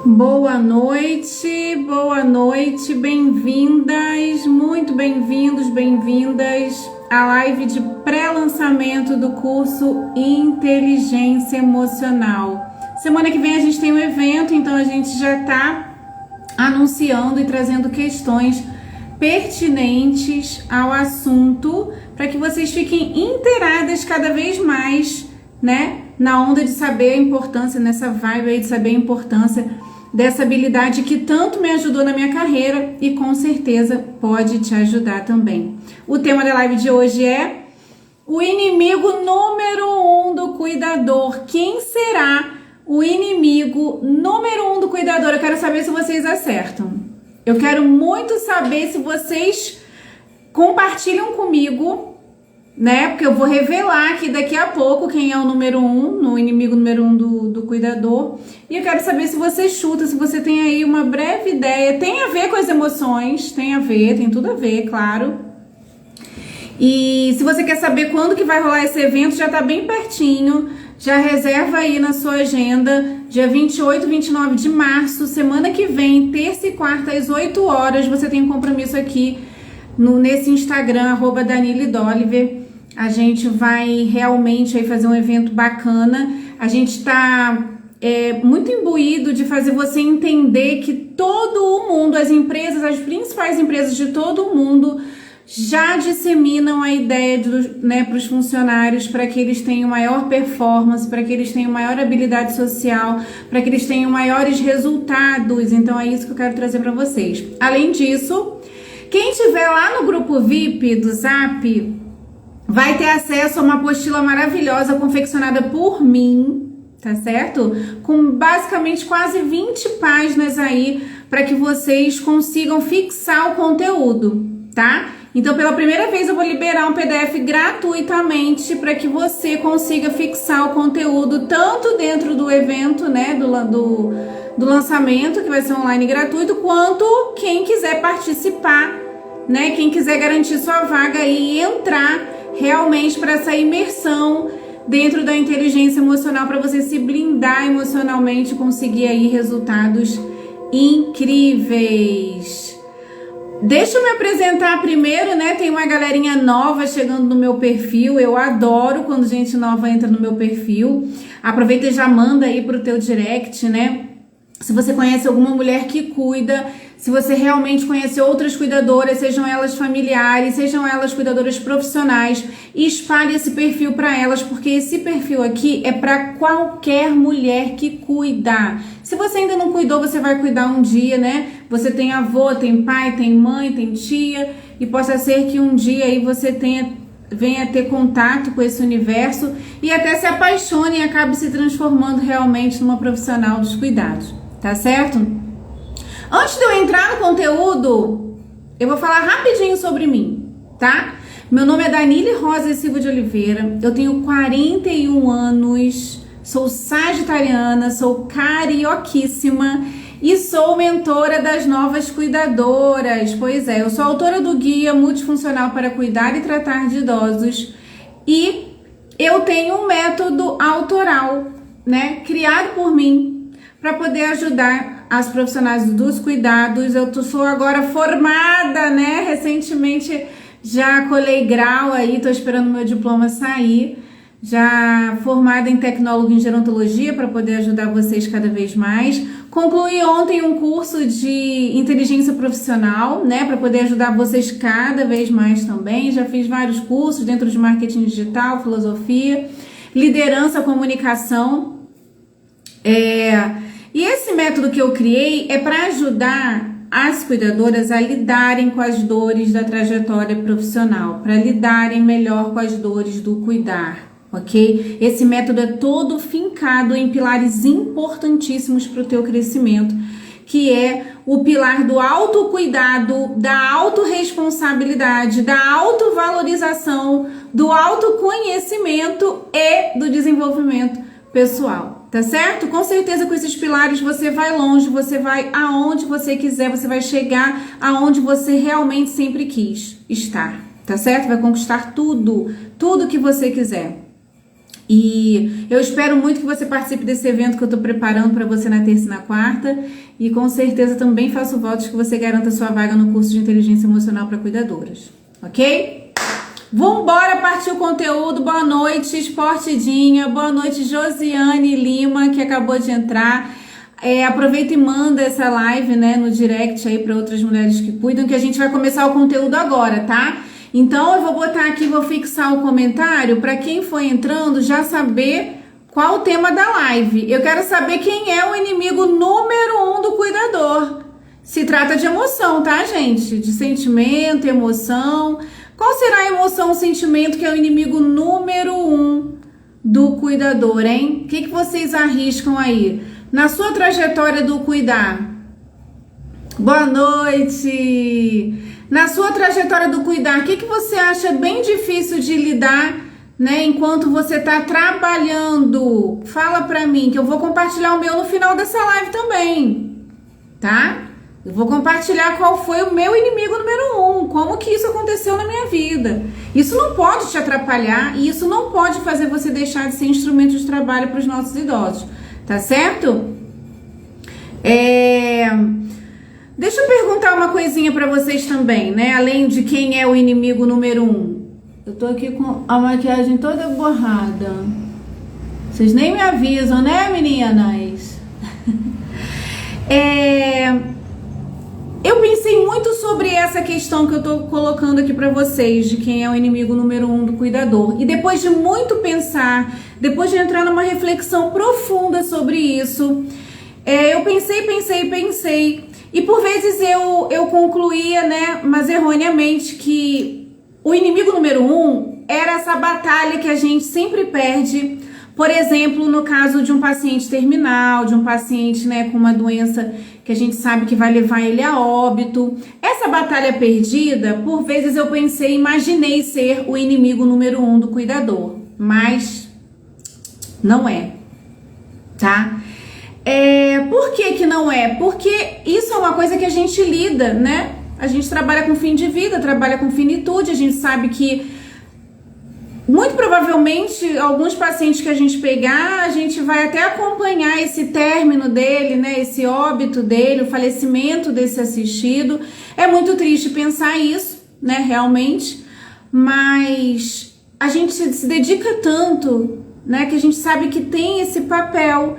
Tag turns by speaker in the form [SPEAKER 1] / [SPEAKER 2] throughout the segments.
[SPEAKER 1] Boa noite, bem-vindas, muito bem-vindos, bem-vindas à live de pré-lançamento do curso Inteligência Emocional. Semana que vem a gente tem um evento, então a gente já está anunciando e trazendo questões pertinentes ao assunto para que vocês fiquem inteiradas cada vez mais, né? Na onda de saber a importância, nessa vibe aí de saber a importância dessa habilidade que tanto me ajudou na minha carreira e com certeza pode te ajudar também. O tema da live de hoje é o inimigo número 1 do cuidador. Quem será o inimigo número 1 do cuidador? Eu quero saber se vocês acertam. Eu quero muito saber se vocês compartilham comigo, né? Porque eu vou revelar aqui daqui a pouco quem é o número 1, no inimigo número 1 do cuidador. E eu quero saber se você chuta, se você tem aí uma breve ideia. Tem a ver com as emoções, tem a ver, tem tudo a ver, claro. E se você quer saber quando que vai rolar esse evento, já tá bem pertinho. Já reserva aí na sua agenda, dia 28 e 29 de março, semana que vem, terça e quarta, às 8 horas, você tem um compromisso aqui nesse Instagram, @DanileDoliver. A gente vai realmente aí fazer um evento bacana. A gente está muito imbuído de fazer você entender que todo o mundo, as empresas, as principais empresas de todo o mundo já disseminam a ideia para os funcionários, para que eles tenham maior performance, para que eles tenham maior habilidade social, para que eles tenham maiores resultados. Então é isso que eu quero trazer para vocês. Além disso, quem estiver lá no grupo VIP do Zap vai ter acesso a uma apostila maravilhosa confeccionada por mim, tá certo? Com basicamente quase 20 páginas aí para que vocês consigam fixar o conteúdo, tá? Então, pela primeira vez eu vou liberar um PDF gratuitamente para que você consiga fixar o conteúdo tanto dentro do evento, né, do lançamento, que vai ser online gratuito, quanto quem quiser participar, né, quem quiser garantir sua vaga e entrar realmente para essa imersão dentro da inteligência emocional, para você se blindar emocionalmente e conseguir aí resultados incríveis. Deixa eu me apresentar primeiro, né? Tem uma galerinha nova chegando no meu perfil. Eu adoro quando gente nova entra no meu perfil. Aproveita e já manda aí pro teu direct, né? Se você conhece alguma mulher que cuida, se você realmente conhece outras cuidadoras, sejam elas familiares, sejam elas cuidadoras profissionais, espalhe esse perfil para elas, porque esse perfil aqui é para qualquer mulher que cuida. Se você ainda não cuidou, você vai cuidar um dia, né? Você tem avô, tem pai, tem mãe, tem tia, e possa ser que um dia aí você venha ter contato com esse universo e até se apaixone e acabe se transformando realmente numa profissional dos cuidados, tá certo? Antes de eu entrar no conteúdo, eu vou falar rapidinho sobre mim, tá? Meu nome é Danile Rosa Silva de Oliveira, eu tenho 41 anos, sou sagitariana, sou carioquíssima e sou mentora das novas cuidadoras. Pois é, eu sou autora do guia multifuncional para cuidar e tratar de idosos e eu tenho um método autoral, né, criado por mim para poder ajudar as profissionais dos cuidados. Eu sou agora formada, né? Recentemente já colei grau aí, tô esperando meu diploma sair. Já formada em tecnólogo em gerontologia para poder ajudar vocês cada vez mais. Concluí ontem um curso de inteligência profissional, né? Para poder ajudar vocês cada vez mais também. Já fiz vários cursos dentro de marketing digital, filosofia, liderança, comunicação. E esse método que eu criei é para ajudar as cuidadoras a lidarem com as dores da trajetória profissional, para lidarem melhor com as dores do cuidar, ok? Esse método é todo fincado em pilares importantíssimos para o teu crescimento, que é o pilar do autocuidado, da autorresponsabilidade, da autovalorização, do autoconhecimento e do desenvolvimento pessoal. Tá certo? Com certeza com esses pilares você vai longe, você vai aonde você quiser, você vai chegar aonde você realmente sempre quis estar, tá certo? Vai conquistar tudo que você quiser. E eu espero muito que você participe desse evento que eu tô preparando para você na terça e na quarta. E com certeza também faço votos que você garanta sua vaga no curso de inteligência emocional para cuidadoras. Ok? Vambora partir o conteúdo. Boa noite, Esportidinha. Boa noite, Josiane Lima, que acabou de entrar. Aproveita e manda essa live, né, no direct aí para outras mulheres que cuidam, que a gente vai começar o conteúdo agora, tá? Então eu vou botar aqui, vou fixar o comentário para quem for entrando já saber qual o tema da live. Eu quero saber quem é o inimigo número 1 do cuidador. Se trata de emoção, tá, gente? De sentimento, emoção. Qual será a emoção, o sentimento que é o inimigo número 1 do cuidador, hein? O que vocês arriscam aí? Na sua trajetória do cuidar. Boa noite! Na sua trajetória do cuidar, o que você acha bem difícil de lidar, né, enquanto você está trabalhando? Fala pra mim, que eu vou compartilhar o meu no final dessa live também, tá? Eu vou compartilhar qual foi o meu inimigo número 1, como que isso aconteceu na minha vida. Isso não pode te atrapalhar e isso não pode fazer você deixar de ser instrumento de trabalho para os nossos idosos, tá certo? Deixa eu perguntar uma coisinha pra vocês também, né? Além de quem é o inimigo número 1. Eu tô aqui com a maquiagem toda borrada. Vocês nem me avisam, né, meninas? Eu pensei muito sobre essa questão que eu tô colocando aqui pra vocês, de quem é o inimigo número 1 do cuidador. E depois de muito pensar, depois de entrar numa reflexão profunda sobre isso, eu pensei. E por vezes eu concluía, né, mas erroneamente, que o inimigo número 1 era essa batalha que a gente sempre perde, por exemplo, no caso de um paciente terminal, de um paciente, né, com uma doença que a gente sabe que vai levar ele a óbito. Essa batalha perdida, por vezes eu imaginei ser o inimigo número 1 do cuidador, mas não é, tá? Por que não é? Porque isso é uma coisa que a gente lida, né? A gente trabalha com fim de vida, trabalha com finitude, a gente sabe que muito provavelmente alguns pacientes que a gente pegar, a gente vai até acompanhar esse término dele, né? Esse óbito dele, o falecimento desse assistido. É muito triste pensar isso, né? Realmente, mas a gente se dedica tanto, né? Que a gente sabe que tem esse papel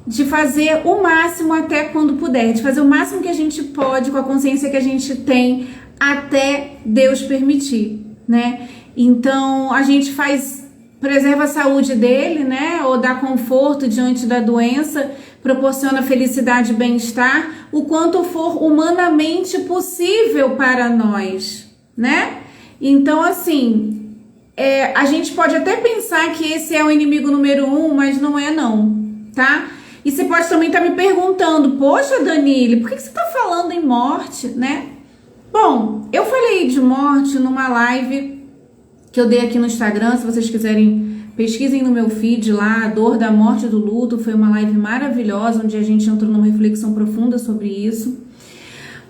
[SPEAKER 1] de fazer o máximo até quando puder, de fazer o máximo que a gente pode com a consciência que a gente tem até Deus permitir, né? Então a gente preserva a saúde dele, né? Ou dá conforto diante da doença, proporciona felicidade e bem-estar, o quanto for humanamente possível para nós, né? Então assim, a gente pode até pensar que esse é o inimigo número 1, mas não é não, tá? E você pode também estar me perguntando, poxa, Danile, por que você está falando em morte, né? Bom, eu falei de morte numa live que eu dei aqui no Instagram. Se vocês quiserem, pesquisem no meu feed lá, a dor da morte e do luto. Foi uma live maravilhosa, onde a gente entrou numa reflexão profunda sobre isso.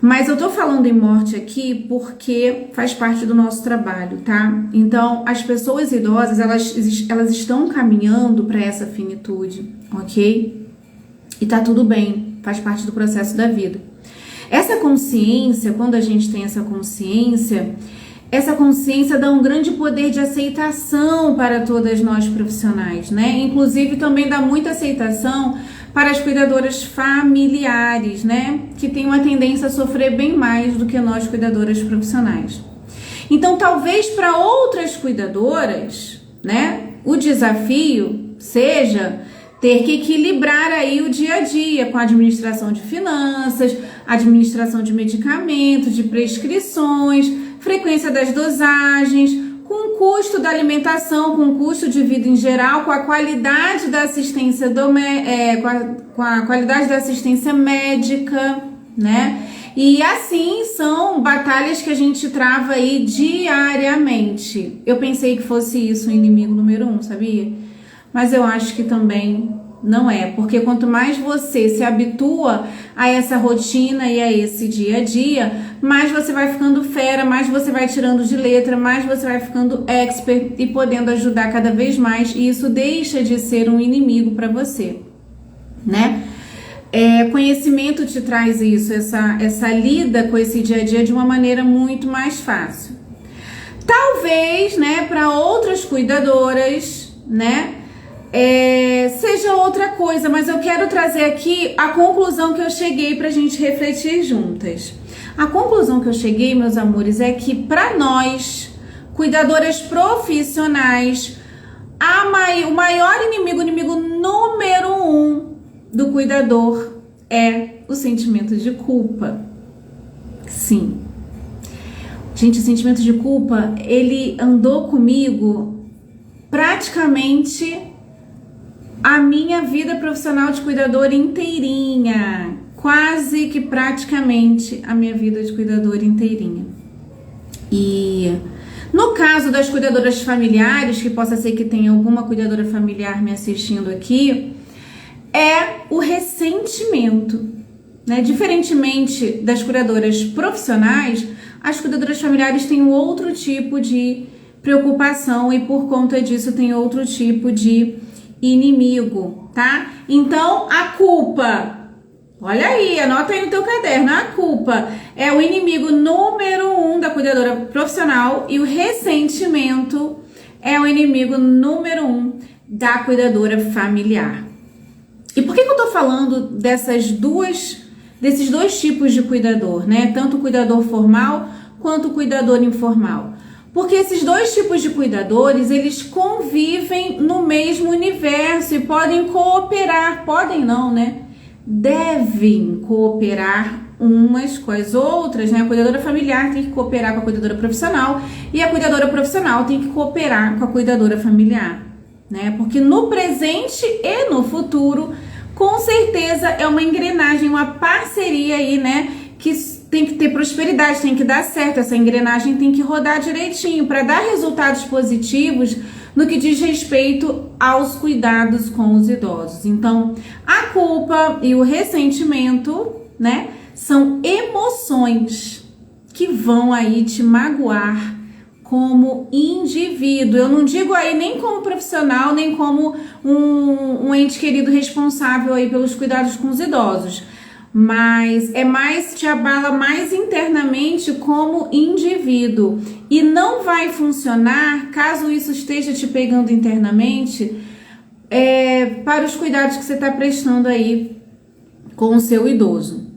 [SPEAKER 1] Mas eu tô falando em morte aqui porque faz parte do nosso trabalho, tá? Então, as pessoas idosas, elas estão caminhando para essa finitude, ok? E tá tudo bem, faz parte do processo da vida. Essa consciência, quando a gente tem essa consciência dá um grande poder de aceitação para todas nós profissionais, né? Inclusive também dá muita aceitação para as cuidadoras familiares, né? Que tem uma tendência a sofrer bem mais do que nós cuidadoras profissionais. Então, talvez para outras cuidadoras, né? O desafio seja ter que equilibrar aí o dia a dia com a administração de finanças, administração de medicamentos, de prescrições, frequência das dosagens, com o custo da alimentação, com o custo de vida em geral, com a qualidade da assistência com a qualidade da assistência médica, né? E assim são batalhas que a gente trava aí diariamente. Eu pensei que fosse isso o inimigo número 1, sabia? Mas eu acho que também Não é, porque quanto mais você se habitua a essa rotina e a esse dia a dia, mais você vai ficando fera, mais você vai tirando de letra, mais você vai ficando expert e podendo ajudar cada vez mais, e isso deixa de ser um inimigo para você, né? Conhecimento te traz isso, essa lida com esse dia a dia de uma maneira muito mais fácil. Talvez, né, para outras cuidadoras, né, seja outra coisa, mas eu quero trazer aqui a conclusão que eu cheguei pra gente refletir juntas. A conclusão que eu cheguei, meus amores, é que para nós, cuidadoras profissionais, o maior inimigo, o inimigo número 1 do cuidador é o sentimento de culpa. Sim. Gente, o sentimento de culpa, ele andou comigo praticamente a minha vida profissional de cuidadora inteirinha. Quase que praticamente a minha vida de cuidadora inteirinha. E no caso das cuidadoras familiares, que possa ser que tenha alguma cuidadora familiar me assistindo aqui, é o ressentimento, né? Diferentemente das cuidadoras profissionais, as cuidadoras familiares têm um outro tipo de preocupação e por conta disso tem outro tipo de inimigo, tá? Então, a culpa, olha aí, anota aí no teu caderno, a culpa é o inimigo número 1 da cuidadora profissional e o ressentimento é o inimigo número 1 da cuidadora familiar. E por que eu tô falando desses dois tipos de cuidador, né? Tanto o cuidador formal quanto o cuidador informal. Porque esses dois tipos de cuidadores, eles convivem no mesmo universo e podem cooperar, podem não, né? Devem cooperar umas com as outras, né? A cuidadora familiar tem que cooperar com a cuidadora profissional e a cuidadora profissional tem que cooperar com a cuidadora familiar, né? Porque no presente e no futuro, com certeza é uma engrenagem, uma parceria aí, né? Que tem que ter prosperidade, tem que dar certo, essa engrenagem tem que rodar direitinho para dar resultados positivos no que diz respeito aos cuidados com os idosos. Então, a culpa e o ressentimento, né, são emoções que vão aí te magoar como indivíduo. Eu não digo aí nem como profissional, nem como um ente querido responsável aí pelos cuidados com os idosos, mas te abala mais internamente como indivíduo e não vai funcionar caso isso esteja te pegando internamente para os cuidados que você está prestando aí com o seu idoso.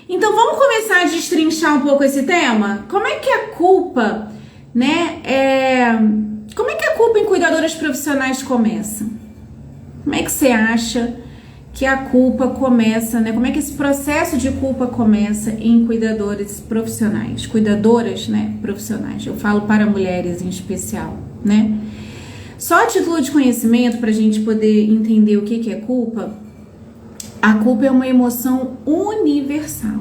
[SPEAKER 1] Então vamos começar a destrinchar um pouco esse tema? Como é que a culpa, né, como é que a culpa em cuidadoras profissionais começa? Como é que você acha que a culpa começa, né? Como é que esse processo de culpa começa em cuidadores profissionais, cuidadoras, né, profissionais? Eu falo para mulheres em especial, né? Só a título de conhecimento para a gente poder entender o que é culpa. A culpa é uma emoção universal,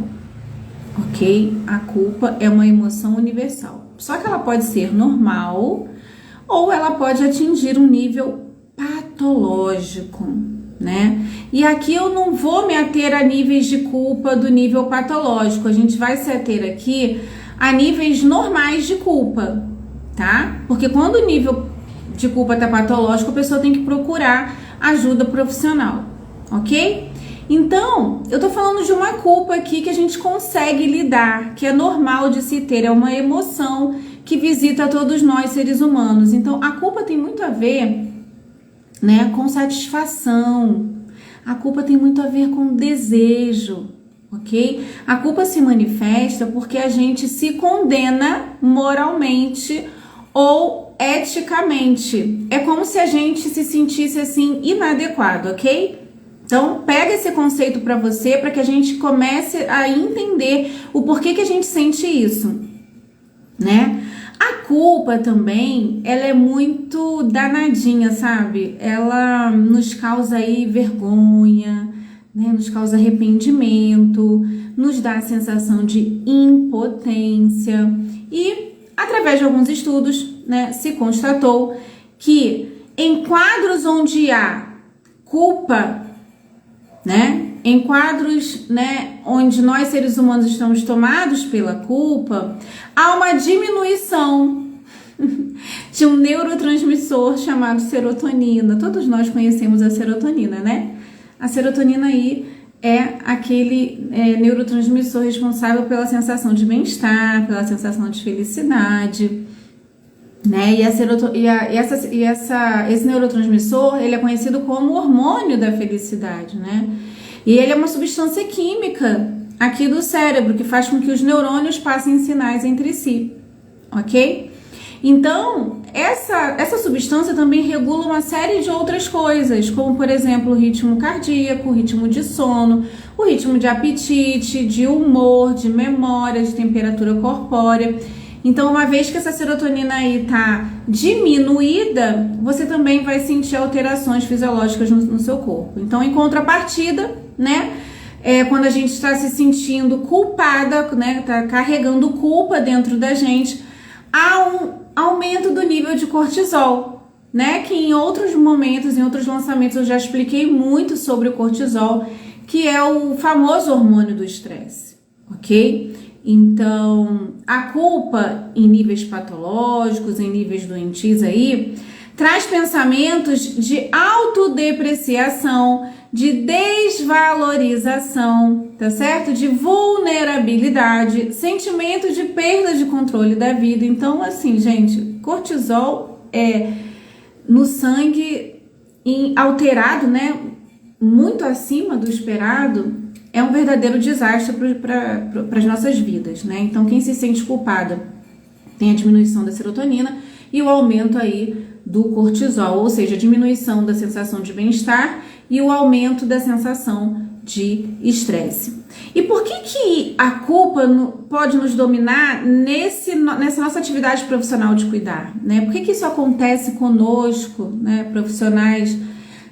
[SPEAKER 1] ok? A culpa é uma emoção universal. Só que ela pode ser normal ou ela pode atingir um nível patológico, né? E aqui eu não vou me ater a níveis de culpa do nível patológico, a gente vai se ater aqui a níveis normais de culpa, tá? Porque quando o nível de culpa tá patológico, a pessoa tem que procurar ajuda profissional, ok? Então, eu tô falando de uma culpa aqui que a gente consegue lidar, que é normal de se ter, é uma emoção que visita todos nós seres humanos. Então, a culpa tem muito a ver, né, com satisfação. A culpa tem muito a ver com desejo, ok? A culpa se manifesta porque a gente se condena moralmente ou eticamente. É como se a gente se sentisse assim inadequado, ok? Então, pega esse conceito para você, para que a gente comece a entender o porquê que a gente sente isso, né? A culpa também, ela é muito danadinha, sabe? Ela nos causa aí vergonha, né? Nos causa arrependimento, nos dá a sensação de impotência. E, através de alguns estudos, né, se constatou que em quadros onde há culpa né? Em quadros, né, onde nós seres humanos estamos tomados pela culpa, há uma diminuição de um neurotransmissor chamado serotonina. Todos nós conhecemos a serotonina, né? A serotonina aí é aquele neurotransmissor responsável pela sensação de bem-estar, pela sensação de felicidade, né? Esse neurotransmissor, ele é conhecido como hormônio da felicidade, né? E ele é uma substância química aqui do cérebro que faz com que os neurônios passem sinais entre si, ok? Então, essa substância também regula uma série de outras coisas, como, por exemplo, o ritmo cardíaco, o ritmo de sono, o ritmo de apetite, de humor, de memória, de temperatura corpórea. Então, uma vez que essa serotonina aí tá diminuída, você também vai sentir alterações fisiológicas no seu corpo. Então, em contrapartida, né, quando a gente está se sentindo culpada, né, tá carregando culpa dentro da gente, há um aumento do nível de cortisol, né, que em outros momentos, em outros lançamentos eu já expliquei muito sobre o cortisol, que é o famoso hormônio do estresse, ok? Então, a culpa em níveis patológicos, em níveis doentios aí, traz pensamentos de autodepreciação, de desvalorização, tá certo? De vulnerabilidade, sentimento de perda de controle da vida. Então, assim, gente, cortisol no sangue alterado, né? Muito acima do esperado, é um verdadeiro desastre para as nossas vidas, né? Então, quem se sente culpada tem a diminuição da serotonina e o aumento aí do cortisol, ou seja, a diminuição da sensação de bem-estar e o aumento da sensação de estresse. E por que a culpa pode nos dominar nessa nossa atividade profissional de cuidar, né? Por que isso acontece conosco, né, profissionais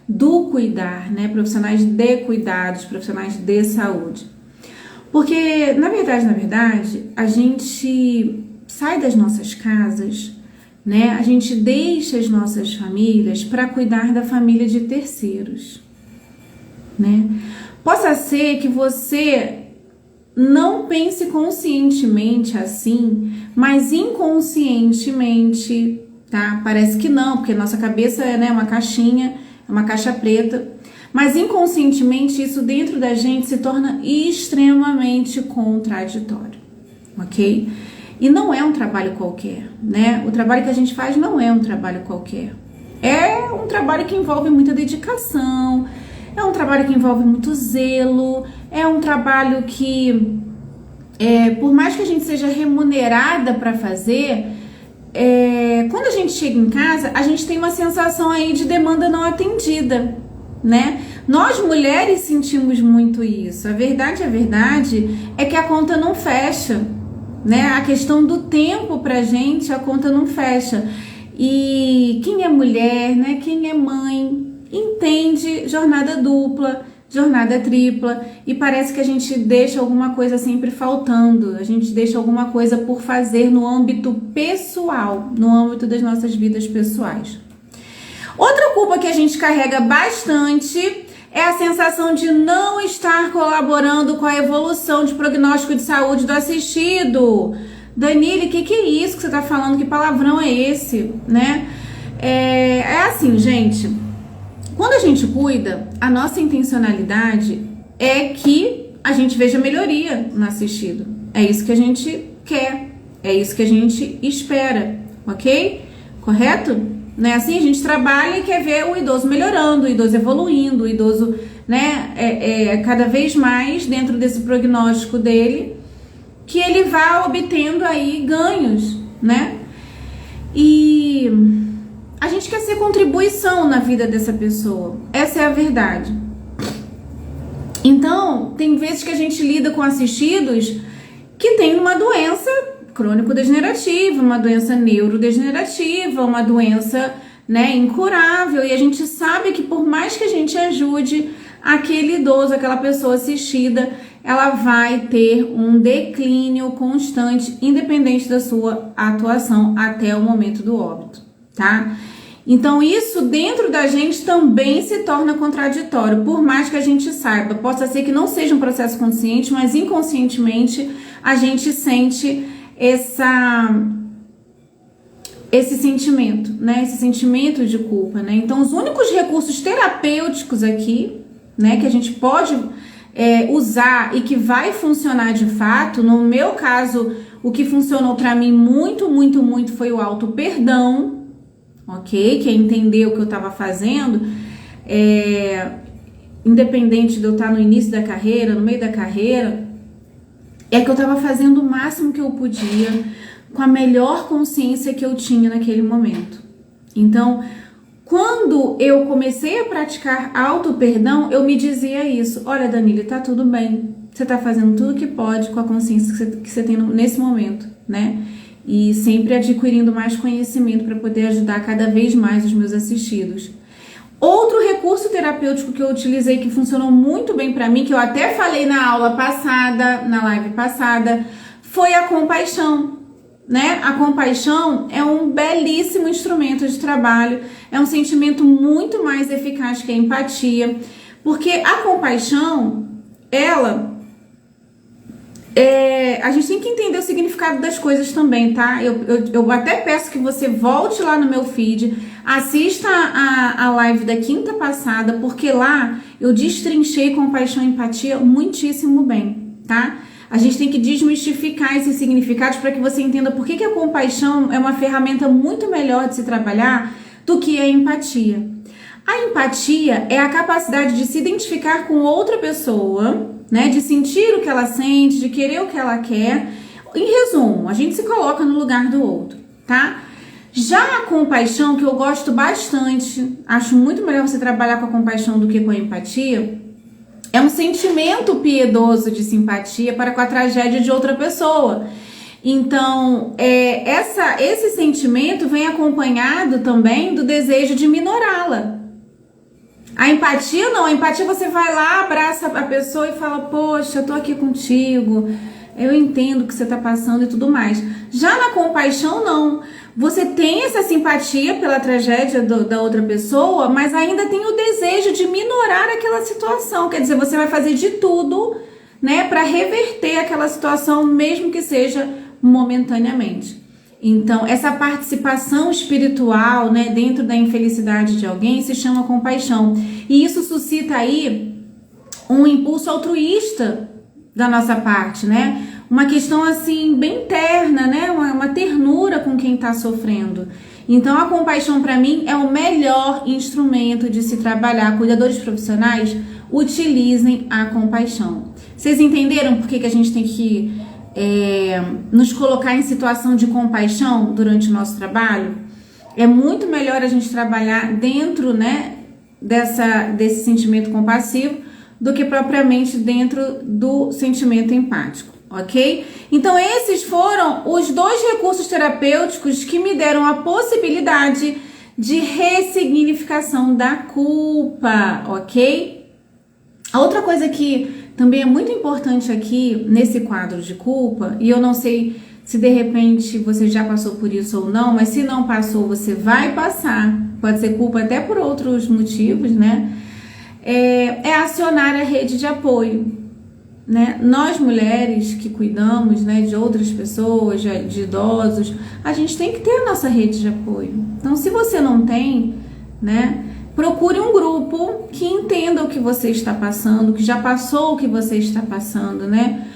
[SPEAKER 1] do cuidar, né, profissionais de cuidados, profissionais de saúde? Porque, na verdade, a gente sai das nossas casas, né, a gente deixa as nossas famílias para cuidar da família de terceiros, né? Possa ser que você não pense conscientemente assim, mas inconscientemente, tá? Parece que não, porque nossa cabeça é, né, uma caixinha, é uma caixa preta, mas inconscientemente isso dentro da gente se torna extremamente contraditório, ok? E não é um trabalho qualquer, né? O trabalho que a gente faz não é um trabalho qualquer. É um trabalho que envolve muita dedicação, é um trabalho que envolve muito zelo, é um trabalho que, por mais que a gente seja remunerada para fazer, quando a gente chega em casa, a gente tem uma sensação aí de demanda não atendida, né? Nós mulheres sentimos muito isso. A verdade é que a conta não fecha, né? A questão do tempo pra gente, a conta não fecha. E quem é mulher, né? Quem é mãe, entende jornada dupla, jornada tripla, e parece que a gente deixa alguma coisa sempre faltando, a gente deixa alguma coisa por fazer no âmbito pessoal, no âmbito das nossas vidas pessoais. Outra culpa que a gente carrega bastante é a sensação de não estar colaborando com a evolução de prognóstico de saúde do assistido. Danile, que é isso que você tá falando? Que palavrão é esse, né? É assim, gente. Quando a gente cuida, a nossa intencionalidade é que a gente veja melhoria no assistido. É isso que a gente quer, é isso que a gente espera, ok? Correto? Né? Assim, a gente trabalha e quer ver o idoso melhorando, o idoso evoluindo, o idoso, né, cada vez mais dentro desse prognóstico dele, que ele vá obtendo aí ganhos, né? E a gente quer ser contribuição na vida dessa pessoa. Essa é a verdade. Então, tem vezes que a gente lida com assistidos que tem uma doença crônico-degenerativa, uma doença neurodegenerativa, uma doença, né, incurável. E a gente sabe que por mais que a gente ajude aquele idoso, aquela pessoa assistida, ela vai ter um declínio constante, independente da sua atuação até o momento do óbito, tá? Então isso dentro da gente também se torna contraditório, por mais que a gente saiba. Possa ser que não seja um processo consciente, mas inconscientemente a gente sente esse sentimento, né? Esse sentimento de culpa, né? Então os únicos recursos terapêuticos aqui, né, que a gente pode usar e que vai funcionar de fato, no meu caso, o que funcionou para mim muito, muito, muito foi o auto-perdão, ok? Que é entender o que eu estava fazendo, independente de eu estar no início da carreira, no meio da carreira, é que eu estava fazendo o máximo que eu podia, com a melhor consciência que eu tinha naquele momento. Então, quando eu comecei a praticar auto-perdão, eu me dizia isso: olha, Danile, tá tudo bem, você tá fazendo tudo que pode com a consciência que você tem nesse momento, né? E sempre adquirindo mais conhecimento para poder ajudar cada vez mais os meus assistidos. Outro recurso terapêutico que eu utilizei que funcionou muito bem para mim, que eu até falei na aula passada, na live passada, foi a compaixão, né? A compaixão é um belíssimo instrumento de trabalho, é um sentimento muito mais eficaz que a empatia, porque a compaixão, a gente tem que entender o significado das coisas também, tá? Eu até peço que você volte lá no meu feed, assista a live da quinta passada, porque lá eu destrinchei compaixão e empatia muitíssimo bem, tá? A gente tem que desmistificar esses significados para que você entenda por que a compaixão é uma ferramenta muito melhor de se trabalhar do que a empatia. A empatia é a capacidade de se identificar com outra pessoa, né, de sentir o que ela sente, de querer o que ela quer. Em resumo, a gente se coloca no lugar do outro, tá? Já a compaixão, que eu gosto bastante, acho muito melhor você trabalhar com a compaixão do que com a empatia, é um sentimento piedoso de simpatia para com a tragédia de outra pessoa. Então, esse sentimento vem acompanhado também do desejo de minorá-la. A empatia não, a empatia você vai lá, abraça a pessoa e fala: poxa, eu tô aqui contigo, eu entendo o que você tá passando e tudo mais. Já na compaixão não, você tem essa simpatia pela tragédia da outra pessoa, mas ainda tem o desejo de minorar aquela situação, quer dizer, você vai fazer de tudo, né, para reverter aquela situação, mesmo que seja momentaneamente. Então, essa participação espiritual, né, dentro da infelicidade de alguém se chama compaixão. E isso suscita aí um impulso altruísta da nossa parte, né? Uma questão assim bem terna, né? Uma ternura com quem está sofrendo. Então, a compaixão para mim é o melhor instrumento de se trabalhar. Cuidadores profissionais, utilizem a compaixão. Vocês entenderam por que a gente tem que nos colocar em situação de compaixão durante o nosso trabalho? É muito melhor a gente trabalhar dentro, né, desse sentimento compassivo do que propriamente dentro do sentimento empático, ok? Então esses foram os 2 recursos terapêuticos que me deram a possibilidade de ressignificação da culpa, ok? A outra coisa que também é muito importante aqui nesse quadro de culpa, e eu não sei se de repente você já passou por isso ou não, mas se não passou, você vai passar, pode ser culpa até por outros motivos, né? É acionar a rede de apoio, né? Nós mulheres que cuidamos, né, de outras pessoas, de idosos, a gente tem que ter a nossa rede de apoio. Então, se você não tem, né, procure um grupo que entenda o que você está passando, que já passou o que você está passando, né?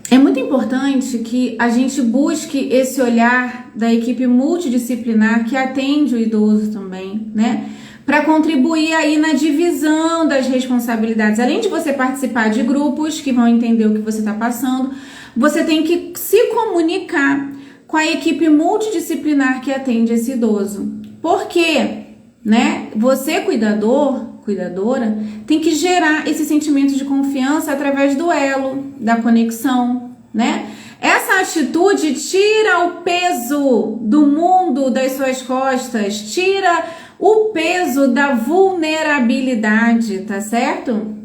[SPEAKER 1] É muito importante que a gente busque esse olhar da equipe multidisciplinar que atende o idoso também, né? Para contribuir aí na divisão das responsabilidades. Além de você participar de grupos que vão entender o que você está passando, você tem que se comunicar com a equipe multidisciplinar que atende esse idoso. Por quê? Né? Você, cuidadora, tem que gerar esse sentimento de confiança através do elo, da conexão, né? Essa atitude tira o peso do mundo das suas costas, tira o peso da vulnerabilidade, tá certo?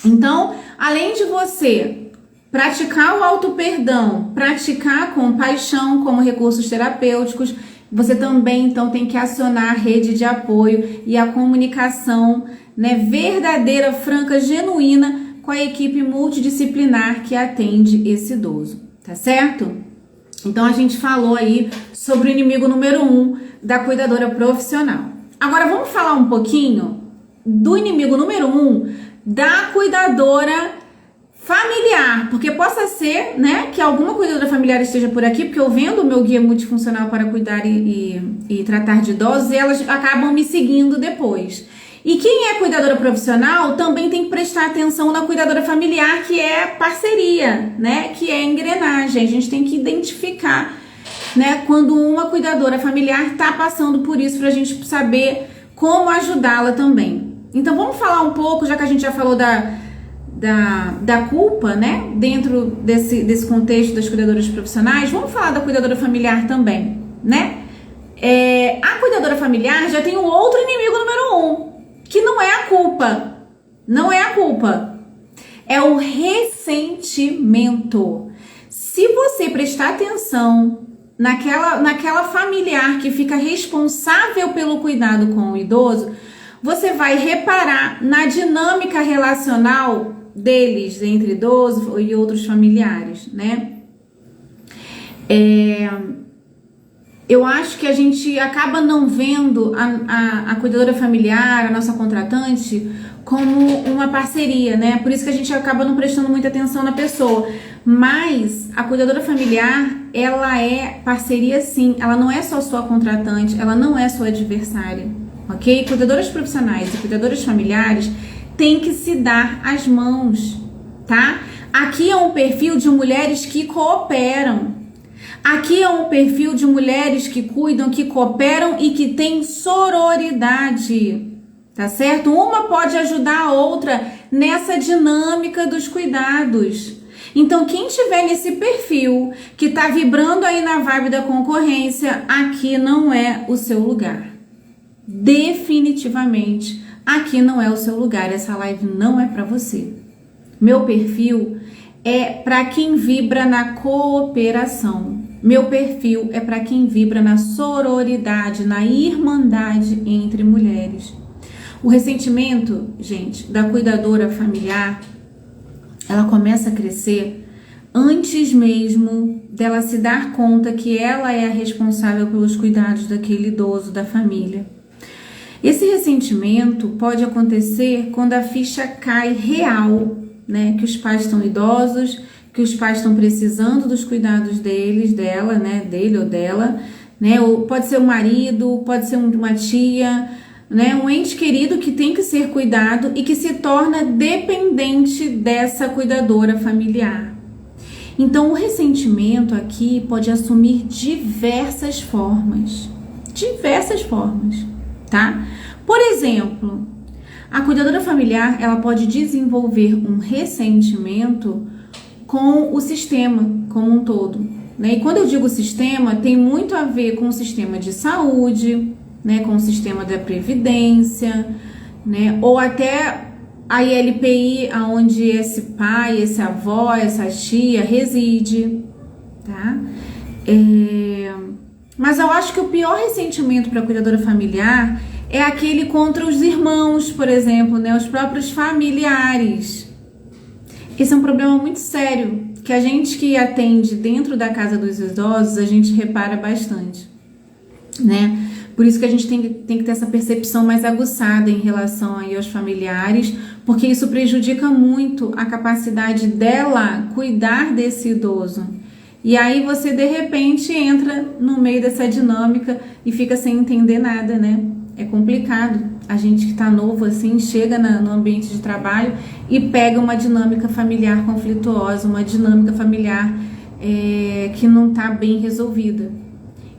[SPEAKER 1] Então, além de você praticar o auto-perdão, praticar a compaixão como recursos terapêuticos, você também então tem que acionar a rede de apoio e a comunicação, né, verdadeira, franca, genuína com a equipe multidisciplinar que atende esse idoso, tá certo? Então a gente falou aí sobre o inimigo número 1 da cuidadora profissional. Agora vamos falar um pouquinho do inimigo número 1 da cuidadora familiar, porque possa ser, né, que alguma cuidadora familiar esteja por aqui, porque eu vendo o meu guia multifuncional para cuidar e tratar de idosos, e elas acabam me seguindo depois. E quem é cuidadora profissional também tem que prestar atenção na cuidadora familiar, que é parceria, né, que é engrenagem. A gente tem que identificar, né, quando uma cuidadora familiar está passando por isso, para a gente saber como ajudá-la também. Então vamos falar um pouco, já que a gente já falou da culpa, né, dentro desse contexto das cuidadoras profissionais, vamos falar da cuidadora familiar também, né? A cuidadora familiar já tem um outro inimigo número 1, que não é a culpa, não é a culpa, é o ressentimento. Se você prestar atenção naquela familiar que fica responsável pelo cuidado com o idoso, você vai reparar na dinâmica relacional deles, entre idoso e outros familiares, né? Eu acho que a gente acaba não vendo a cuidadora familiar, a nossa contratante, como uma parceria, né? Por isso que a gente acaba não prestando muita atenção na pessoa. Mas a cuidadora familiar, ela é parceria sim, ela não é só sua contratante, ela não é sua adversária, ok? Cuidadoras profissionais e cuidadoras familiares têm que se dar as mãos, tá? Aqui é um perfil de mulheres que cooperam. Aqui é um perfil de mulheres que cuidam, que cooperam e que têm sororidade, tá certo? Uma pode ajudar a outra nessa dinâmica dos cuidados. Então, quem tiver nesse perfil, que tá vibrando aí na vibe da concorrência, aqui não é o seu lugar. Definitivamente, aqui não é o seu lugar. Essa live não é para você. Meu perfil é para quem vibra na cooperação. Meu perfil é para quem vibra na sororidade, na irmandade entre mulheres. O ressentimento, gente, da cuidadora familiar, ela começa a crescer antes mesmo dela se dar conta que ela é a responsável pelos cuidados daquele idoso, da família. Esse ressentimento pode acontecer quando a ficha cai real, né? Que os pais estão idosos, que os pais estão precisando dos cuidados dela, né? Dele ou dela, né? Ou pode ser o marido, pode ser uma tia, né? Um ente querido que tem que ser cuidado e que se torna dependente dessa cuidadora familiar. Então, o ressentimento aqui pode assumir diversas formas, tá? Por exemplo, a cuidadora familiar, ela pode desenvolver um ressentimento com o sistema como um todo, né? E quando eu digo sistema, tem muito a ver com o sistema de saúde, né? Com o sistema da previdência, né? Ou até a ILPI, onde esse pai, esse avó, essa tia reside, tá? Mas eu acho que o pior ressentimento para a cuidadora familiar é aquele contra os irmãos, por exemplo, né? Os próprios familiares. Esse é um problema muito sério, que a gente que atende dentro da casa dos idosos, a gente repara bastante, né? Por isso que a gente tem que ter essa percepção mais aguçada em relação aí aos familiares, porque isso prejudica muito a capacidade dela cuidar desse idoso. E aí você, de repente, entra no meio dessa dinâmica e fica sem entender nada, né? É complicado. A gente que tá novo assim, chega no ambiente de trabalho e pega uma dinâmica familiar conflituosa, uma dinâmica familiar que não tá bem resolvida.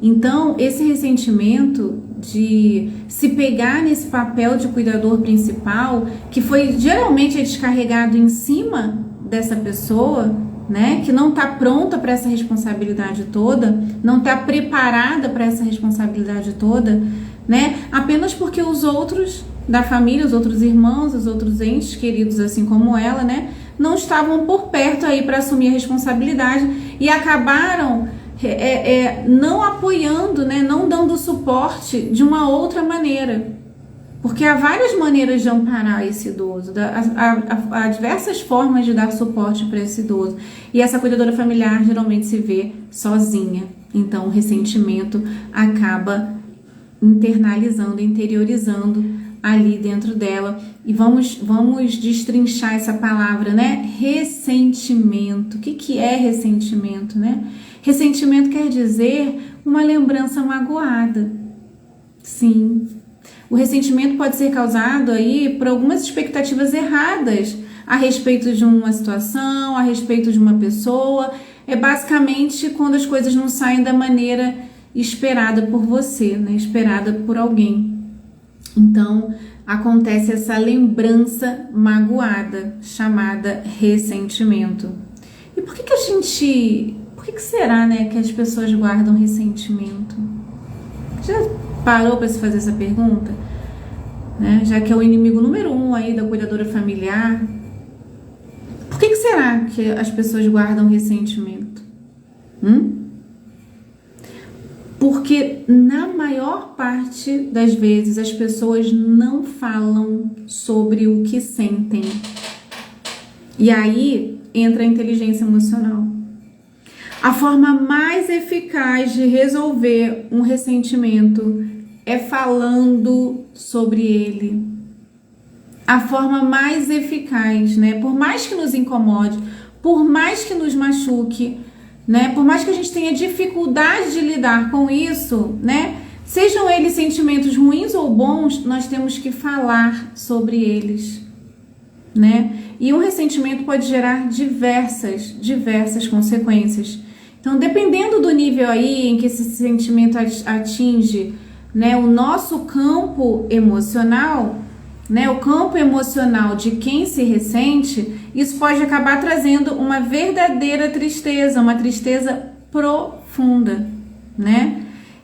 [SPEAKER 1] Então, esse ressentimento de se pegar nesse papel de cuidador principal, que foi geralmente descarregado em cima dessa pessoa, né, que não está pronta para essa responsabilidade toda, não está preparada para essa responsabilidade toda, né, apenas porque os outros da família, os outros irmãos, os outros entes queridos, assim como ela, né, não estavam por perto aí para assumir a responsabilidade e acabaram não apoiando, né, não dando suporte de uma outra maneira. Porque há várias maneiras de amparar esse idoso, há diversas formas de dar suporte para esse idoso. E essa cuidadora familiar geralmente se vê sozinha. Então o ressentimento acaba internalizando, interiorizando ali dentro dela. E vamos destrinchar essa palavra, né? Ressentimento. O que é ressentimento, né? Ressentimento quer dizer uma lembrança magoada. Sim. O ressentimento pode ser causado aí por algumas expectativas erradas a respeito de uma situação, a respeito de uma pessoa. É basicamente quando as coisas não saem da maneira esperada por você, né? Esperada por alguém. Então, acontece essa lembrança magoada, chamada ressentimento. E por que será, né, que as pessoas guardam ressentimento? Já parou para se fazer essa pergunta? Né? Já que é o inimigo número 1 aí da cuidadora familiar. Por que será que as pessoas guardam ressentimento? Porque na maior parte das vezes as pessoas não falam sobre o que sentem. E aí entra a inteligência emocional. A forma mais eficaz de resolver um ressentimento é falando sobre ele. A forma mais eficaz, né? Por mais que nos incomode, por mais que nos machuque, né? Por mais que a gente tenha dificuldade de lidar com isso, né? Sejam eles sentimentos ruins ou bons, nós temos que falar sobre eles, né? E um ressentimento pode gerar diversas consequências. Então, dependendo do nível aí em que esse sentimento atinge, né, o nosso campo emocional, né, o campo emocional de quem se ressente, isso pode acabar trazendo uma verdadeira tristeza, uma tristeza profunda, né?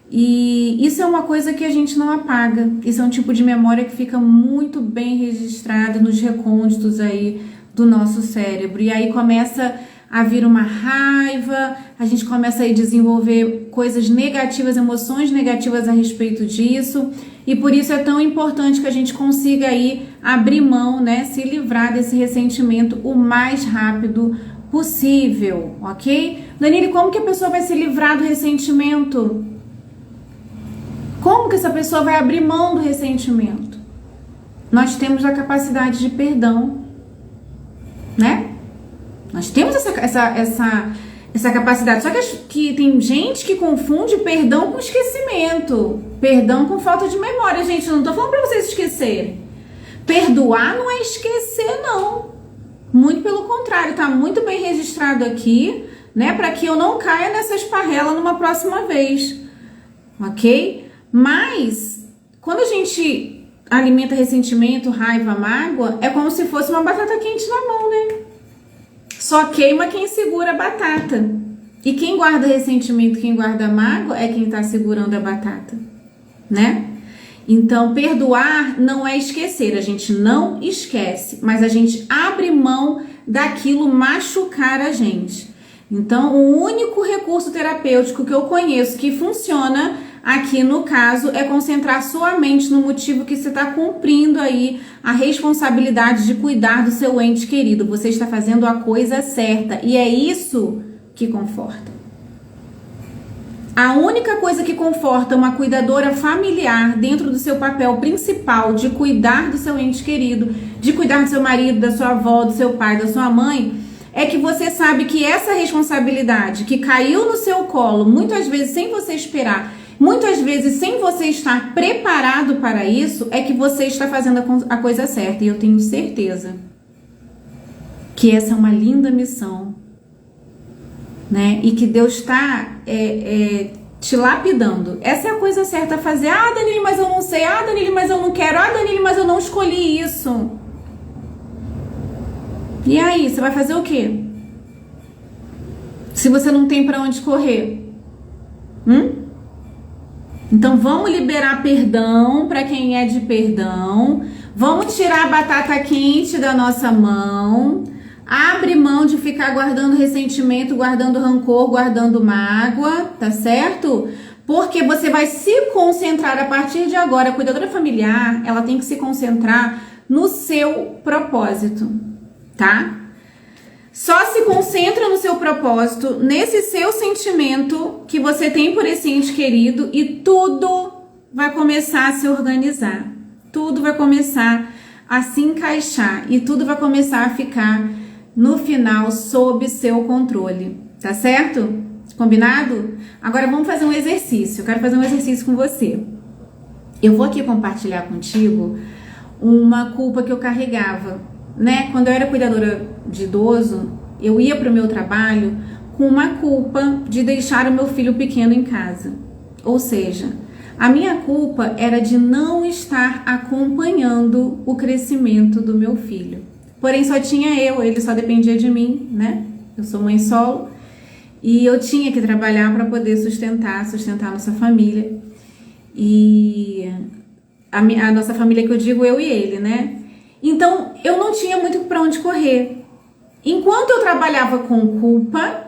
[SPEAKER 1] E isso é uma coisa que a gente não apaga. Isso é um tipo de memória que fica muito bem registrada nos recônditos aí do nosso cérebro. E aí começa a vir uma raiva, a gente começa a desenvolver coisas negativas, emoções negativas a respeito disso. E por isso é tão importante que a gente consiga aí abrir mão, né, se livrar desse ressentimento o mais rápido possível, ok? Danile, como que a pessoa vai se livrar do ressentimento? Como que essa pessoa vai abrir mão do ressentimento? Nós temos a capacidade de perdão, né? Nós temos essa capacidade. Só que tem gente que confunde perdão com esquecimento. Perdão com falta de memória. Gente, eu não tô falando pra vocês esquecerem. Perdoar não é esquecer, não. Muito pelo contrário, tá muito bem registrado aqui, né? Pra que eu não caia nessa esparrela numa próxima vez. Ok? Mas, quando a gente alimenta ressentimento, raiva, mágoa, é como se fosse uma batata quente na mão, né? Só queima quem segura a batata. E quem guarda ressentimento, quem guarda mágoa, é quem tá segurando a batata, né? Então, perdoar não é esquecer, a gente não esquece, mas a gente abre mão daquilo machucar a gente. Então, o único recurso terapêutico que eu conheço que funciona aqui no caso é concentrar sua mente no motivo que você está cumprindo aí a responsabilidade de cuidar do seu ente querido. Você está fazendo a coisa certa e é isso que conforta. A única coisa que conforta uma cuidadora familiar dentro do seu papel principal de cuidar do seu ente querido, de cuidar do seu marido, da sua avó, do seu pai, da sua mãe, é que você sabe que essa responsabilidade que caiu no seu colo, muitas vezes sem você esperar, muitas vezes sem você estar preparado para isso, é que você está fazendo a coisa certa. E eu tenho certeza que essa é uma linda missão, né? E que Deus está te lapidando. Essa é a coisa certa a fazer. Ah, Danile, mas eu não sei. Ah, Danile, mas eu não quero. Ah, Danile, mas eu não escolhi isso. E aí, você vai fazer o quê? Se você não tem para onde correr? Então vamos liberar perdão para quem é de perdão. Vamos tirar a batata quente da nossa mão. Abre mão de ficar guardando ressentimento, guardando rancor, guardando mágoa, tá certo? Porque você vai se concentrar a partir de agora. A cuidadora familiar, ela tem que se concentrar no seu propósito, tá? Só se concentra no seu propósito, nesse seu sentimento que você tem por esse ente querido, e tudo vai começar a se organizar. Tudo vai começar a se encaixar e tudo vai começar a ficar no final sob seu controle, tá certo? Combinado? Agora vamos fazer um exercício. Eu quero fazer um exercício com você. Eu vou aqui compartilhar contigo uma culpa que eu carregava, né? Quando eu era cuidadora de idoso, eu ia para o meu trabalho com uma culpa de deixar o meu filho pequeno em casa. Ou seja, a minha culpa era de não estar acompanhando o crescimento do meu filho. Porém, só tinha eu, ele só dependia de mim, né? Eu sou mãe solo e eu tinha que trabalhar para poder sustentar nossa família. E a nossa família que eu digo, eu e ele, né? Então, eu não tinha muito para onde correr. Enquanto eu trabalhava com culpa,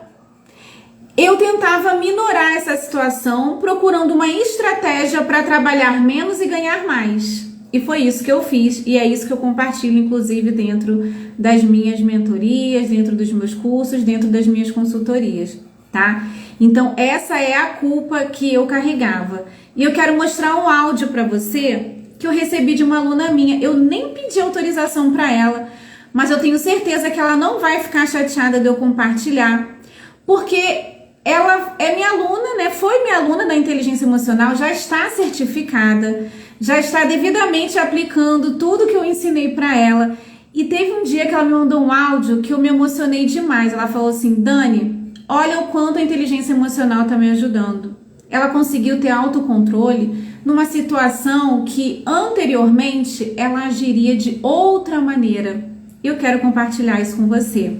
[SPEAKER 1] eu tentava minorar essa situação, procurando uma estratégia para trabalhar menos e ganhar mais. E foi isso que eu fiz, e é isso que eu compartilho, inclusive, dentro das minhas mentorias, dentro dos meus cursos, dentro das minhas consultorias, tá? Então, essa é a culpa que eu carregava. E eu quero mostrar um áudio para você que eu recebi de uma aluna minha. Eu nem pedi autorização para ela, mas eu tenho certeza que ela não vai ficar chateada de eu compartilhar, porque ela é minha aluna, né? Foi minha aluna da inteligência emocional, já está certificada, já está devidamente aplicando tudo que eu ensinei para ela. E teve um dia que ela me mandou um áudio que eu me emocionei demais. Ela falou assim: Dani, olha o quanto a inteligência emocional está me ajudando. Ela conseguiu ter autocontrole numa situação que anteriormente ela agiria de outra maneira. Eu quero compartilhar isso com você.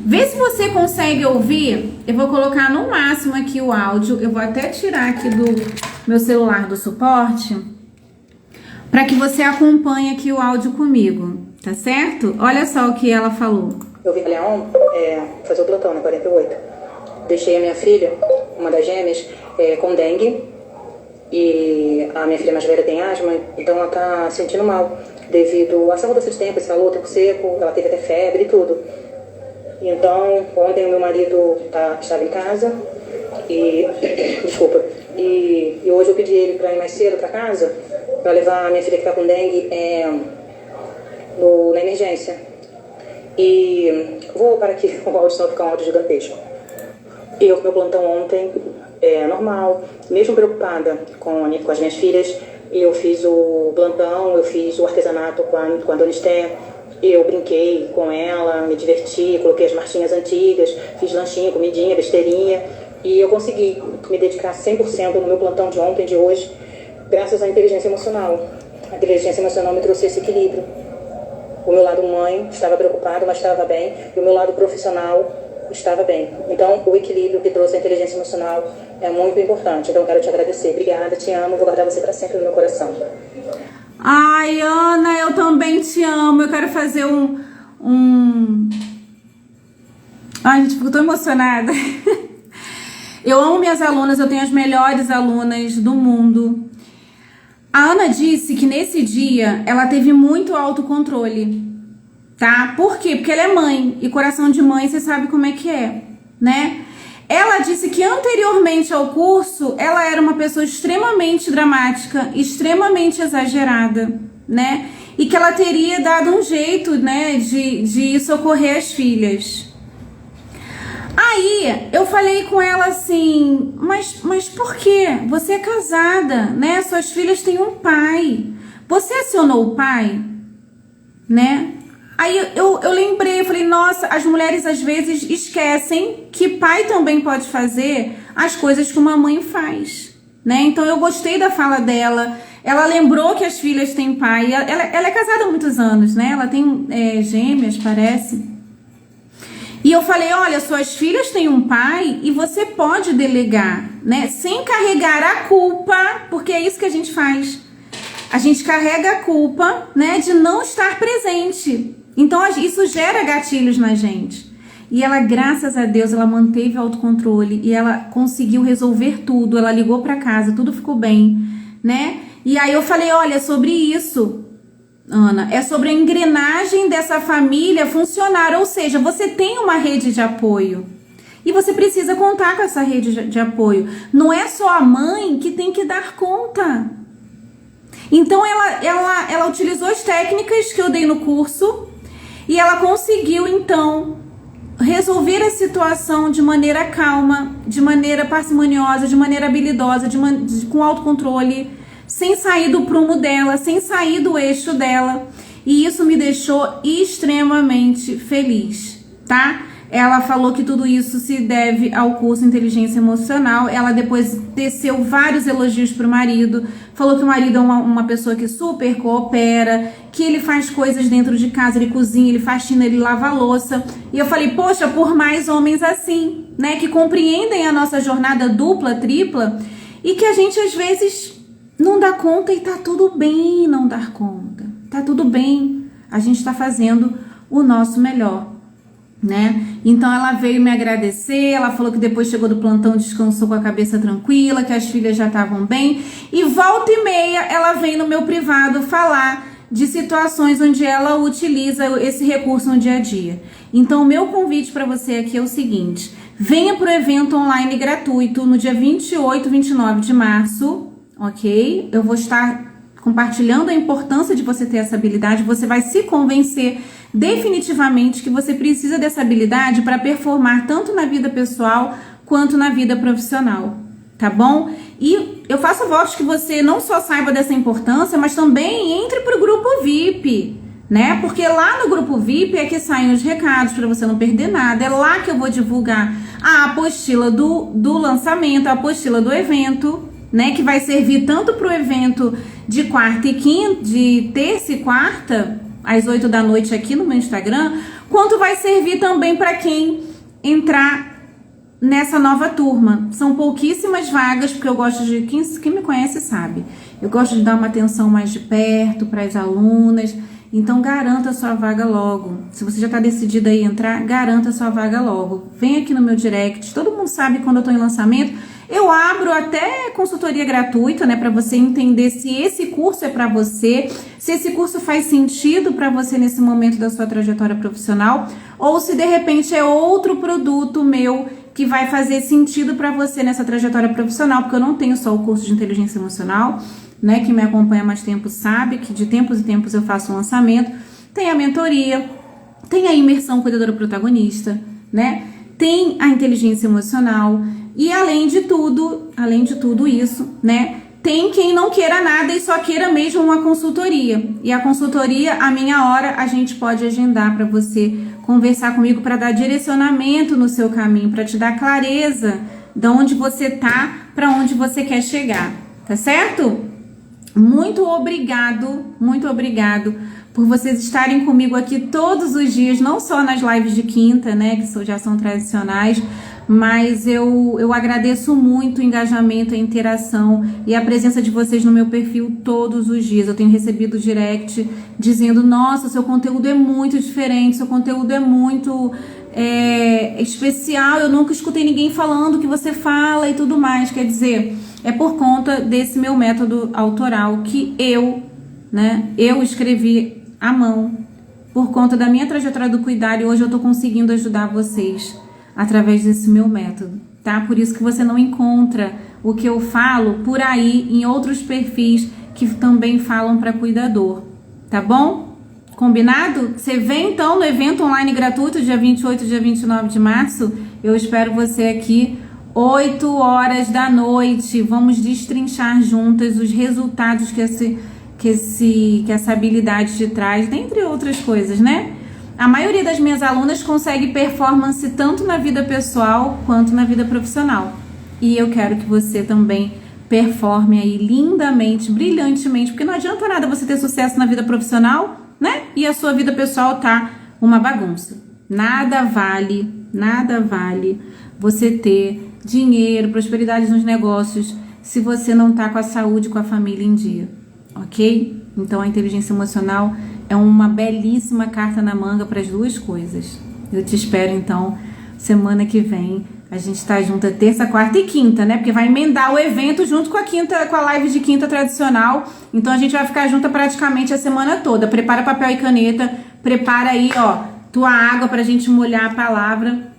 [SPEAKER 1] Vê se você consegue ouvir. Eu vou colocar no máximo aqui o áudio. Eu vou até tirar aqui do meu celular do suporte, para que você acompanhe aqui o áudio comigo, tá certo? Olha só o que ela falou.
[SPEAKER 2] Eu vim para Leão fazer o plantão na 48. Deixei a minha filha, uma das gêmeas, com dengue. E a minha filha mais velha tem asma, então ela tá sentindo mal. Devido a essa mudança de tempo, esse calor, tempo seco, ela teve até febre e tudo. Então, ontem o meu marido estava em casa e... Desculpa. E hoje eu pedi ele para ir mais cedo para casa, para levar a minha filha que está com dengue na emergência. E vou parar aqui o áudio, senão ficar um áudio gigantesco. Eu, meu plantão ontem, normal, mesmo preocupada com as minhas filhas, eu fiz o plantão, eu fiz o artesanato com a Dona Esther, eu brinquei com ela, me diverti, coloquei as marchinhas antigas, fiz lanchinho, comidinha, besteirinha, e eu consegui me dedicar 100% no meu plantão de ontem, de hoje, graças à inteligência emocional. A inteligência emocional me trouxe esse equilíbrio. O meu lado mãe estava preocupado, mas estava bem, e o meu lado profissional estava bem. Então, o equilíbrio que trouxe a inteligência emocional é muito importante. Então, eu quero te agradecer. Obrigada, te amo, vou guardar você para sempre no meu coração.
[SPEAKER 1] Ai, Ana, eu também te amo. Eu quero fazer Ai, gente, fico tão emocionada. Eu amo minhas alunas, eu tenho as melhores alunas do mundo. A Ana disse que nesse dia ela teve muito autocontrole, tá? Por quê? Porque ela é mãe, e coração de mãe você sabe como é que é, né? Ela disse que anteriormente ao curso, ela era uma pessoa extremamente dramática, extremamente exagerada, né? E que ela teria dado um jeito, né, de socorrer as filhas. Aí, eu falei com ela assim, mas por quê? Você é casada, né? Suas filhas têm um pai. Você acionou o pai, né? Aí eu lembrei, eu falei, nossa, as mulheres às vezes esquecem que pai também pode fazer as coisas que uma mãe faz, né? Então eu gostei da fala dela. Ela lembrou que as filhas têm pai. Ela é casada há muitos anos, né? Ela tem gêmeas, parece. E eu falei, olha, suas filhas têm um pai e você pode delegar, né? Sem carregar a culpa, porque é isso que a gente faz. A gente carrega a culpa, né, de não estar presente. Então isso gera gatilhos na gente. E ela, graças a Deus, ela manteve o autocontrole e ela conseguiu resolver tudo. Ela ligou para casa, tudo ficou bem, né? E aí eu falei, olha, é sobre isso, Ana, é sobre a engrenagem dessa família funcionar. Ou seja, você tem uma rede de apoio e você precisa contar com essa rede de apoio. Não é só a mãe que tem que dar conta. Então ela utilizou as técnicas que eu dei no curso e ela conseguiu então resolver a situação de maneira calma, de maneira parcimoniosa, de maneira habilidosa, com autocontrole, sem sair do prumo dela, sem sair do eixo dela. E isso me deixou extremamente feliz, tá? Ela falou que tudo isso se deve ao curso Inteligência Emocional. Ela depois teceu vários elogios pro marido. Falou que o marido é uma pessoa que super coopera, que ele faz coisas dentro de casa, ele cozinha, ele faxina, ele lava a louça. E eu falei, poxa, por mais homens assim, né? Que compreendem a nossa jornada dupla, tripla, e que a gente às vezes não dá conta e tá tudo bem não dar conta. Tá tudo bem. A gente tá fazendo o nosso melhor, né? Então ela veio me agradecer, ela falou que depois chegou do plantão, descansou com a cabeça tranquila, que as filhas já estavam bem, e volta e meia ela vem no meu privado falar de situações onde ela utiliza esse recurso no dia a dia. Então o meu convite para você aqui é o seguinte: venha pro evento online gratuito no dia 28 e 29 de março, ok? Eu vou estar compartilhando a importância de você ter essa habilidade. Você vai se convencer definitivamente que você precisa dessa habilidade para performar tanto na vida pessoal quanto na vida profissional, tá bom? E eu faço votos que você não só saiba dessa importância, mas também entre pro grupo VIP, né? Porque lá no grupo VIP é que saem os recados para você não perder nada. É lá que eu vou divulgar a apostila do lançamento, a apostila do evento, né? Que vai servir tanto pro evento de quarta e quinta, de terça e quarta, às 8 da noite aqui no meu Instagram, quanto vai servir também para quem entrar nessa nova turma. São pouquíssimas vagas, porque eu gosto de... Quem me conhece sabe. Eu gosto de dar uma atenção mais de perto para as alunas. Então garanta a sua vaga logo. Se você já está decidida a entrar, garanta a sua vaga logo. Vem aqui no meu direct. Todo mundo sabe quando eu estou em lançamento. Eu abro até consultoria gratuita, né, para você entender se esse curso é para você, se esse curso faz sentido para você nesse momento da sua trajetória profissional, ou se de repente é outro produto meu que vai fazer sentido para você nessa trajetória profissional, porque eu não tenho só o curso de inteligência emocional, né, quem me acompanha há mais tempo sabe que de tempos em tempos eu faço um lançamento, tem a mentoria, tem a imersão cuidadora protagonista, né, tem a inteligência emocional. E além de tudo isso, né, tem quem não queira nada e só queira mesmo uma consultoria. E a consultoria, a minha hora, a gente pode agendar para você conversar comigo para dar direcionamento no seu caminho, para te dar clareza de onde você tá, para onde você quer chegar, tá certo? Muito obrigado por vocês estarem comigo aqui todos os dias, não só nas lives de quinta, né, que já são tradicionais, mas eu agradeço muito o engajamento, a interação e a presença de vocês no meu perfil todos os dias. Eu tenho recebido direct dizendo, nossa, seu conteúdo é muito diferente, seu conteúdo é muito especial, eu nunca escutei ninguém falando o que você fala e tudo mais. Quer dizer, é por conta desse meu método autoral que eu escrevi à mão, por conta da minha trajetória do cuidado, e hoje eu tô conseguindo ajudar vocês através desse meu método, tá? Por isso que você não encontra o que eu falo por aí em outros perfis que também falam para cuidador, tá bom? Combinado? Você vem então no evento online gratuito, dia 28 e dia 29 de março. Eu espero você aqui, 8 horas da noite. Vamos destrinchar juntas os resultados que essa habilidade te traz, dentre outras coisas, né? A maioria das minhas alunas consegue performance tanto na vida pessoal quanto na vida profissional. E eu quero que você também performe aí lindamente, brilhantemente, porque não adianta nada você ter sucesso na vida profissional, né? E a sua vida pessoal tá uma bagunça. Nada vale você ter dinheiro, prosperidade nos negócios, se você não tá com a saúde, com a família em dia, ok? Então a inteligência emocional é uma belíssima carta na manga para as duas coisas. Eu te espero, então, semana que vem. A gente tá junta terça, quarta e quinta, né? Porque vai emendar o evento junto com a live de quinta tradicional. Então a gente vai ficar junta praticamente a semana toda. Prepara papel e caneta, prepara aí, ó, tua água pra gente molhar a palavra.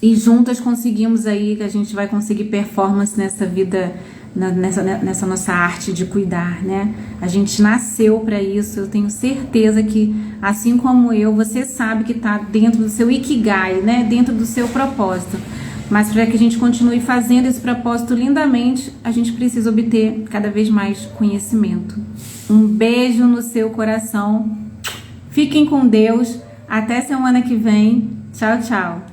[SPEAKER 1] E juntas conseguimos aí, que a gente vai conseguir performance nessa vida, nessa nossa arte de cuidar, né? A gente nasceu para isso. Eu tenho certeza que, assim como eu, você sabe que tá dentro do seu ikigai, né? Dentro do seu propósito. Mas para que a gente continue fazendo esse propósito lindamente, a gente precisa obter cada vez mais conhecimento. Um beijo no seu coração. Fiquem com Deus. Até semana que vem. Tchau, tchau.